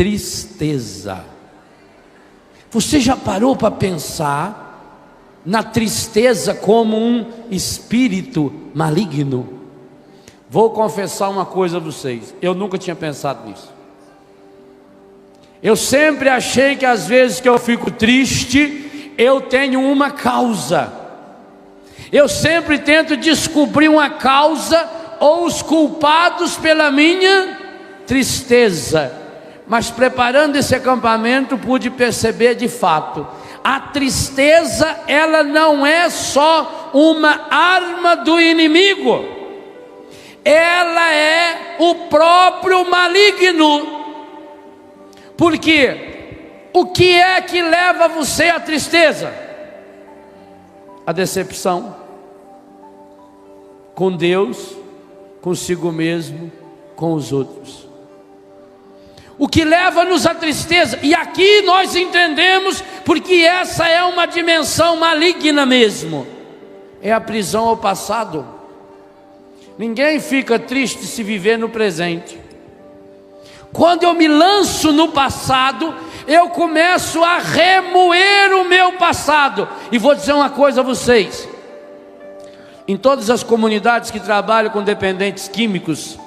tristeza. Você já parou para pensar na tristeza como um espírito maligno? Vou confessar uma coisa a vocês, eu nunca tinha pensado nisso. Eu sempre achei que às vezes que eu fico triste, eu tenho uma causa. Eu sempre tento descobrir uma causa ou os culpados pela minha tristeza. Mas preparando esse acampamento pude perceber de fato, a tristeza ela não é só uma arma do inimigo, ela é o próprio maligno. Porque o que é que leva você à tristeza? A decepção com Deus, consigo mesmo, com os outros. O que leva-nos à tristeza, e aqui nós entendemos, porque essa é uma dimensão maligna mesmo, é a prisão ao passado. Ninguém fica triste se viver no presente. Quando eu me lanço no passado, eu começo a remoer o meu passado. E vou dizer uma coisa a vocês: em todas as comunidades que trabalham com dependentes químicos,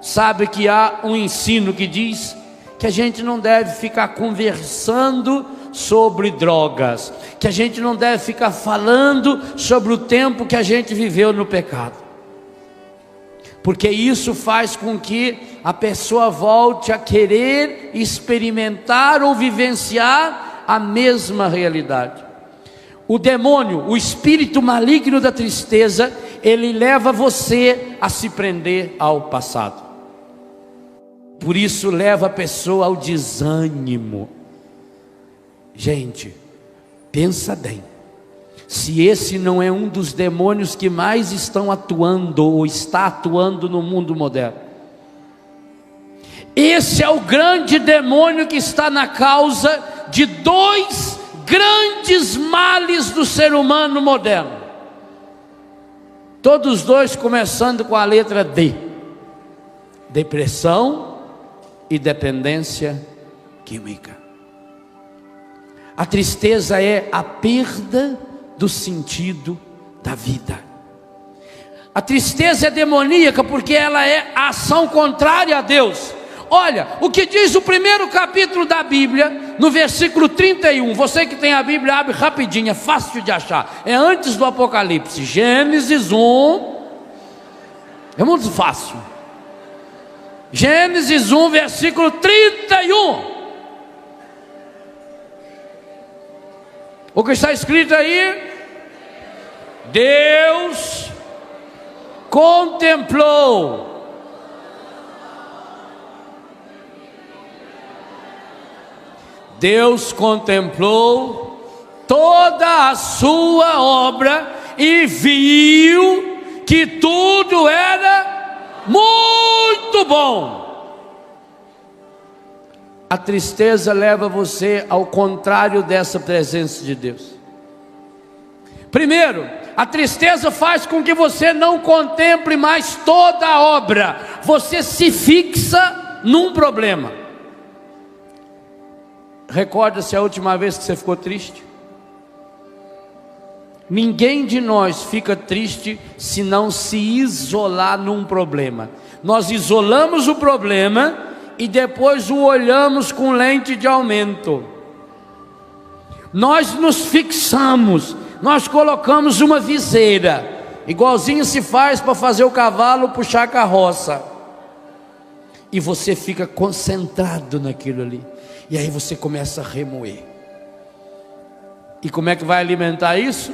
sabe que há um ensino que diz que a gente não deve ficar conversando sobre drogas, que a gente não deve ficar falando sobre o tempo que a gente viveu no pecado, porque isso faz com que a pessoa volte a querer experimentar ou vivenciar a mesma realidade. O demônio, o espírito maligno da tristeza, ele leva você a se prender ao passado. Por isso leva a pessoa ao desânimo. Gente, pensa bem, se esse não é um dos demônios que mais estão atuando ou está atuando no mundo moderno. Esse é o grande demônio que está na causa de dois grandes males do ser humano moderno. Todos dois começando com a letra D: depressão e dependência química. A tristeza é a perda do sentido da vida. A tristeza é demoníaca porque ela é a ação contrária a Deus. Olha, o que diz o primeiro capítulo da Bíblia, no versículo 31, você que tem a Bíblia, abre rapidinho, é fácil de achar, é antes do Apocalipse, Gênesis 1, é muito fácil. Gênesis 1, versículo 31. O que está escrito aí? Deus contemplou toda a sua obra e viu que tudo era muito bom. A tristeza leva você ao contrário dessa presença de Deus. Primeiro, a tristeza faz com que você não contemple mais toda a obra. Você se fixa num problema. Recorda-se a última vez que você ficou triste? Ninguém de nós fica triste se não se isolar num problema. Nós isolamos o problema e depois o olhamos com lente de aumento. Nós nos fixamos, nós colocamos uma viseira, igualzinho se faz para fazer o cavalo puxar a carroça. E você fica concentrado naquilo ali. E aí você começa a remoer. E como é que vai alimentar isso?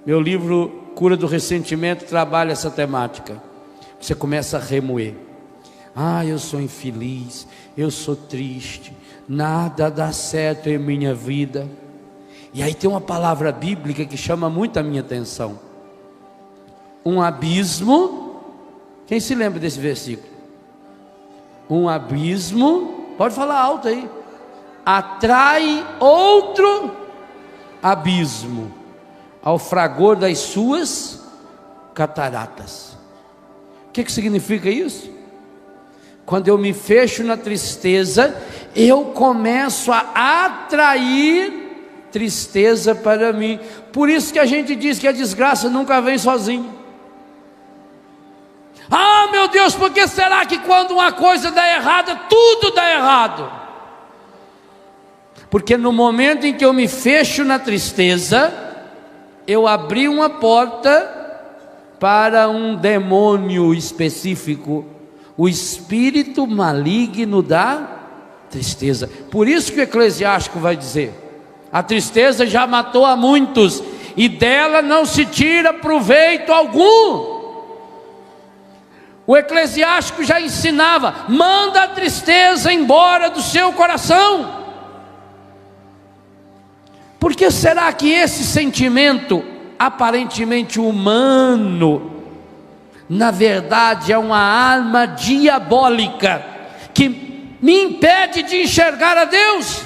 Meu livro Cura do Ressentimento trabalha essa temática. Você começa a remoer. Ah, eu sou infeliz, eu sou triste, nada dá certo em minha vida. E aí tem uma palavra bíblica que chama muito a minha atenção. Um abismo. Quem se lembra desse versículo? Um abismo, pode falar alto aí, atrai outro abismo ao fragor das suas cataratas. O que significa isso? quando eu me fecho na tristeza, eu começo a atrair tristeza para mim. Por isso que a gente diz que a desgraça nunca vem sozinha. Ah, meu Deus, por que será que quando uma coisa dá errada, tudo dá errado? Porque no momento em que eu me fecho na tristeza, eu abri uma porta para um demônio específico, o espírito maligno da tristeza. Por isso que o Eclesiástico vai dizer: a tristeza já matou a muitos, e dela não se tira proveito algum. O Eclesiástico já ensinava: manda a tristeza embora do seu coração. Por que será que esse sentimento aparentemente humano, na verdade é uma arma diabólica que me impede de enxergar a Deus?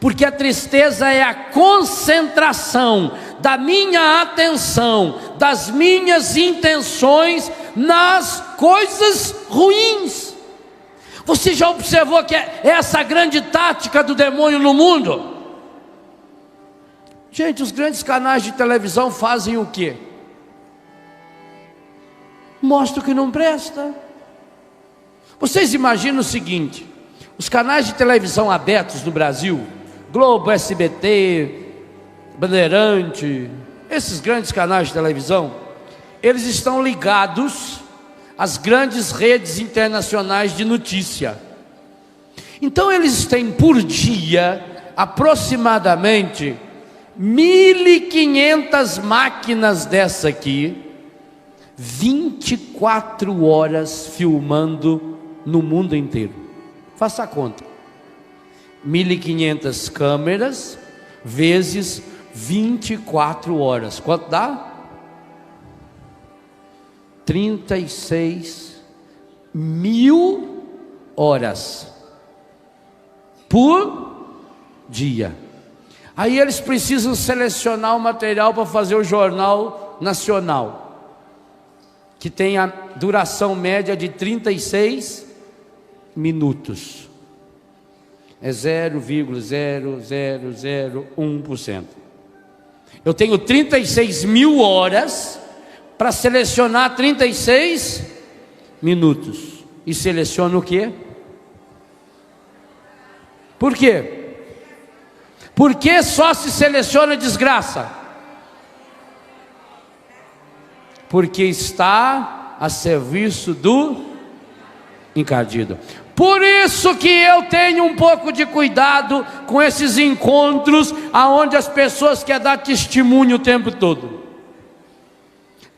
Porque a tristeza é a concentração da minha atenção, das minhas intenções nas coisas ruins. Você já observou que é essa a grande tática do demônio no mundo? Gente, os grandes canais de televisão fazem o quê? Mostram o que não presta. Vocês imaginam o seguinte: os canais de televisão abertos no Brasil, Globo, SBT, Bandeirante, esses grandes canais de televisão, eles estão ligados às grandes redes internacionais de notícia. Então eles têm por dia aproximadamente 1.500 máquinas dessa aqui, 24 horas filmando no mundo inteiro. Faça a conta: 1.500 câmeras vezes 24 horas. Quanto dá? 36.000 horas por dia. Aí eles precisam selecionar o material para fazer o Jornal Nacional, que tem a duração média de 36 minutos. É 0,0001%. Eu tenho 36.000 horas para selecionar 36 minutos. E seleciono o quê? Por quê? Por que só se seleciona desgraça? Porque está a serviço do encardido. Por isso que eu tenho um pouco de cuidado com esses encontros aonde as pessoas querem dar testemunho o tempo todo.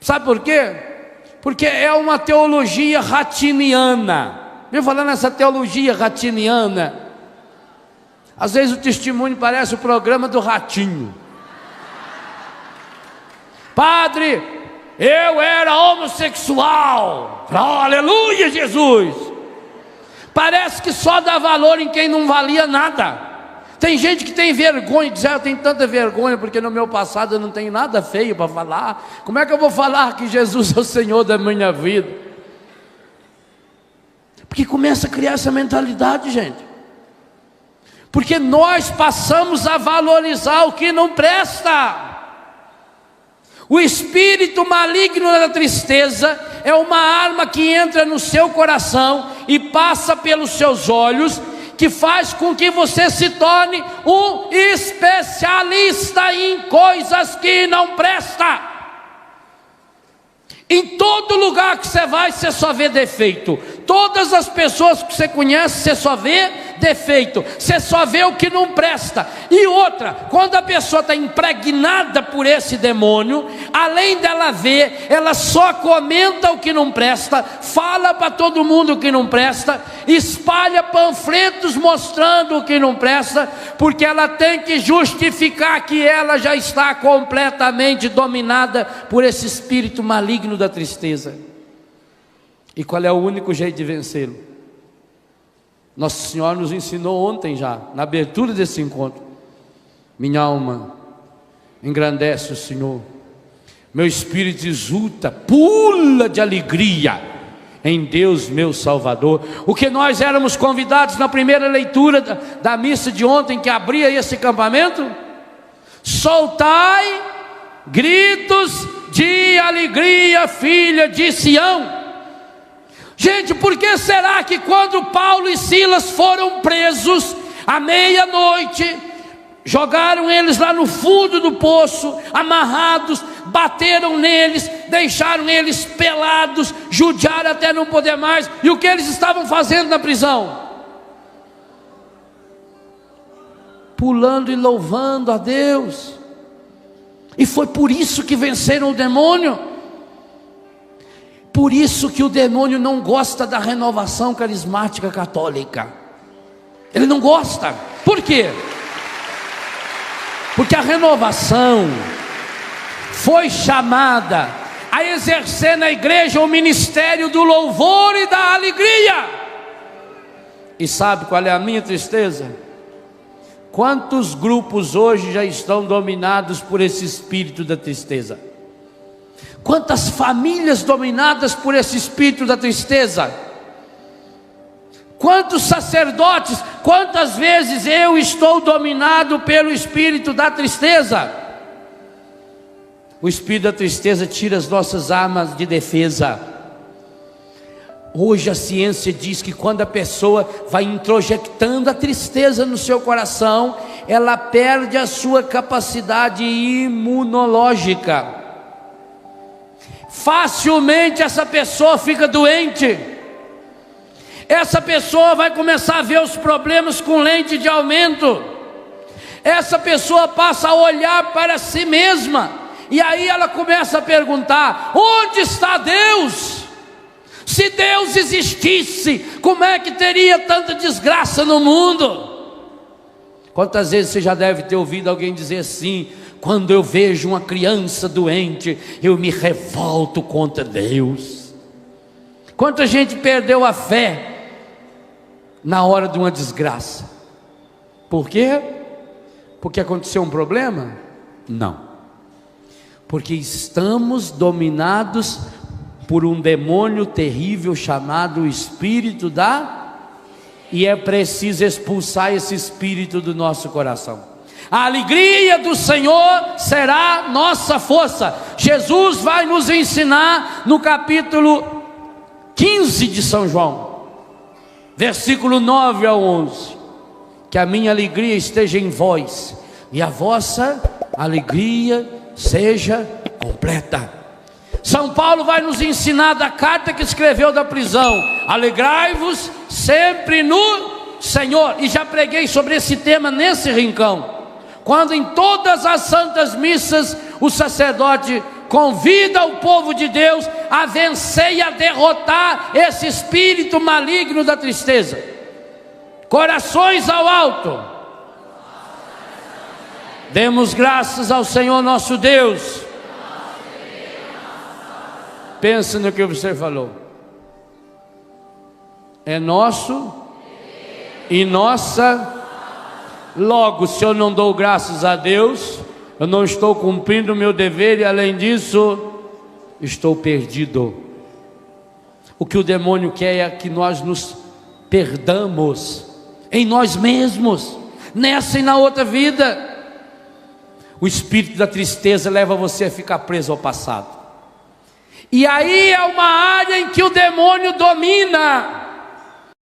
Sabe por quê? Porque é uma teologia ratiniana. Viu falar nessa teologia ratiniana? Às vezes o testemunho parece o programa do Ratinho. Padre, eu era homossexual. Oh, aleluia, Jesus. Parece que só dá valor em quem não valia nada. Tem gente que tem vergonha, diz: eu tenho tanta vergonha porque no meu passado eu não tenho nada feio para falar. Como é que eu vou falar que Jesus é o Senhor da minha vida? Porque começa a criar essa mentalidade, gente. Porque nós passamos a valorizar o que não presta. O espírito maligno da tristeza é uma arma que entra no seu coração e passa pelos seus olhos, que faz com que você se torne um especialista em coisas que não prestam. Em todo lugar que você vai, você só vê defeito. Todas as pessoas que você conhece, você só vê defeito. Você só vê o que não presta. E outra, quando a pessoa está impregnada por esse demônio, além dela ver, ela só comenta o que não presta, fala para todo mundo o que não presta, espalha panfletos mostrando o que não presta, porque ela tem que justificar que ela já está completamente dominada por esse espírito maligno da tristeza. E qual é o único jeito de vencê-lo? Nosso Senhor nos ensinou ontem já, na abertura desse encontro: minha alma engrandece o Senhor, meu espírito exulta, pula de alegria. em Deus meu Salvador. O que nós éramos convidados na primeira leitura da missa de ontem, que abria esse acampamento: soltai gritos de alegria, filha de Sião. Gente, por que será que quando Paulo e Silas foram presos à meia-noite, jogaram eles lá no fundo do poço, amarrados, bateram neles, deixaram eles pelados, judiaram até não poder mais, e o que eles estavam fazendo na prisão? Pulando e louvando a Deus. E foi por isso que venceram o demônio. Por isso que o demônio não gosta da renovação carismática católica. Ele não gosta. Por quê? Porque a renovação foi chamada a exercer na igreja o ministério do louvor e da alegria. E sabe qual é a minha tristeza? Quantos grupos hoje já estão dominados por esse espírito da tristeza? Quantas famílias dominadas por esse espírito da tristeza? Quantos sacerdotes, quantas vezes eu estou dominado pelo espírito da tristeza? O espírito da tristeza tira as nossas armas de defesa. Hoje a ciência diz que quando a pessoa vai introjectando a tristeza no seu coração, ela perde a sua capacidade imunológica. Facilmente essa pessoa fica doente. Essa pessoa vai começar a ver os problemas com lente de aumento. Essa pessoa passa a olhar para si mesma, e aí ela começa a perguntar: onde está Deus? Se Deus existisse, como é que teria tanta desgraça no mundo? Quantas vezes você já deve ter ouvido alguém dizer assim: quando eu vejo uma criança doente, eu me revolto contra Deus. Quanta gente perdeu a fé na hora de uma desgraça. Por quê? Porque aconteceu um problema? Não. Porque estamos dominados por um demônio terrível chamado espírito e é preciso expulsar esse espírito do nosso coração. A alegria do Senhor será nossa força. Jesus vai nos ensinar no capítulo 15 de São João, versículo 9 ao 11, que a minha alegria esteja em vós e a vossa alegria seja completa. São Paulo vai nos ensinar da carta que escreveu da prisão: alegrai-vos sempre no Senhor. E já preguei sobre esse tema nesse rincão, quando em todas as santas missas o sacerdote convida o povo de Deus a vencer e a derrotar esse espírito maligno da tristeza. Corações ao alto, demos graças ao Senhor nosso Deus. Pensa no que você falou. É nosso e nossa. Logo, se eu não dou graças a Deus, eu não estou cumprindo o meu dever, e além disso, estou perdido. O que o demônio quer é que nós nos perdamos em nós mesmos, nessa e na outra vida. O espírito da tristeza leva você a ficar preso ao passado. E aí é uma área em que o demônio domina.